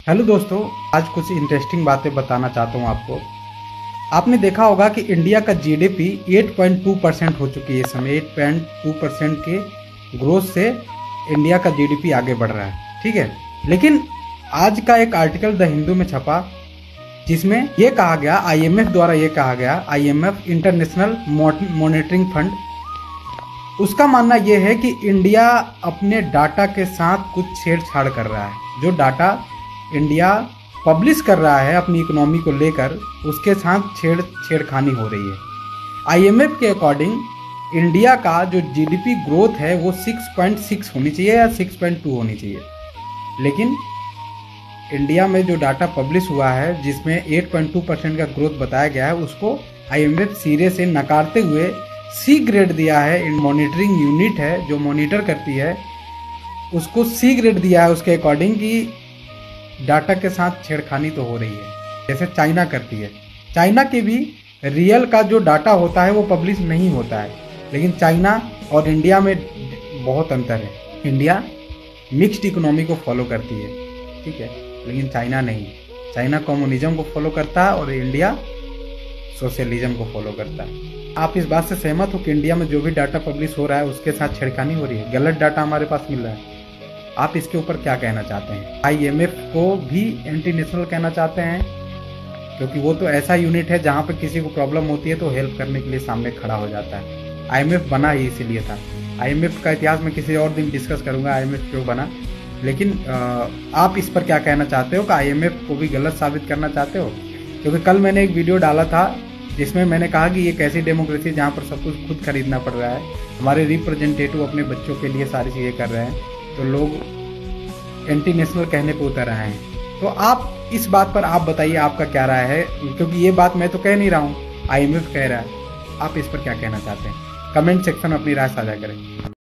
Hello दोस्तों, आज कुछ इंटरेस्टिंग बातें बताना चाहता हूँ आपको। आपने देखा होगा कि इंडिया का जीडीपी 8.2% हो चुकी है। इस समय 8.2% के ग्रोथ से इंडिया का जीडीपी आगे बढ़ रहा है, ठीक है। लेकिन आज का एक आर्टिकल द हिंदू में छपा, जिसमें यह कहा गया, आईएमएफ द्वारा यह कहा गया, आईएमएफ इंटरनेशनल मॉनेटरिंग फंड, उसका मानना यह है कि इंडिया अपने डाटा के साथ कुछ छेड़छाड़ कर रहा है। जो डाटा इंडिया पब्लिश कर रहा है अपनी इकोनॉमी को लेकर, उसके साथ छेड़खानी हो रही है। आईएमएफ के अकॉर्डिंग इंडिया का जो जीडीपी ग्रोथ है वो 6.6 होनी चाहिए या 6.2 होनी चाहिए। लेकिन इंडिया में जो डाटा पब्लिश हुआ है, जिसमें 8.2% का ग्रोथ बताया गया है, उसको आईएमएफ सिरे से नकारते हुए सी ग्रेड दिया है। मॉनिटरिंग यूनिट है जो मॉनिटर करती है, उसको सी ग्रेड दिया है उसके अकॉर्डिंग कि डाटा के साथ छेड़खानी तो हो रही है, जैसे चाइना करती है। चाइना के भी रियल का जो डाटा होता है वो पब्लिश नहीं होता है, लेकिन चाइना और इंडिया में बहुत अंतर है। इंडिया मिक्स्ड इकोनॉमी को फॉलो करती है, ठीक है, लेकिन चाइना नहीं। चाइना कम्युनिज्म को फॉलो करता है और इंडिया सोशलिज्म को फॉलो करता है। आप इस बात से सहमत हो कि इंडिया में जो भी डाटा पब्लिश हो रहा है उसके साथ छेड़खानी हो रही है, गलत डाटा हमारे पास मिल रहा है। आप इसके ऊपर क्या कहना चाहते हैं? आईएमएफ को भी एंटी नेशनल कहना चाहते हैं, क्योंकि वो तो ऐसा यूनिट है जहां पे किसी को प्रॉब्लम होती है तो हेल्प करने के लिए सामने खड़ा हो जाता है। आईएमएफ बना ही इसीलिए था। आईएमएफ का इतिहास में किसी और दिन डिस्कस करूंगा, आईएमएफ क्यों बना। लेकिन आप इस पर क्या कहना चाहते हो कि आईएमएफ को भी गलत साबित करना चाहते हो? क्योंकि कल मैंने एक वीडियो डाला था जिसमें मैंने कहा कि ये कैसी डेमोक्रेसी है जहाँ पर सब कुछ खुद खरीदना पड़ रहा है। हमारे रिप्रेजेंटेटिव अपने बच्चों के लिए सारी चीज़ें कर रहे हैं, तो लोग एंटी नेशनल कहने पे उतर रहे हैं। तो आप इस बात पर आप बताइए, आपका क्या राय है? क्योंकि ये बात मैं तो कह नहीं रहा हूँ, आईएमएफ कह रहा है। आप इस पर क्या कहना चाहते हैं? कमेंट सेक्शन में अपनी राय साझा करें।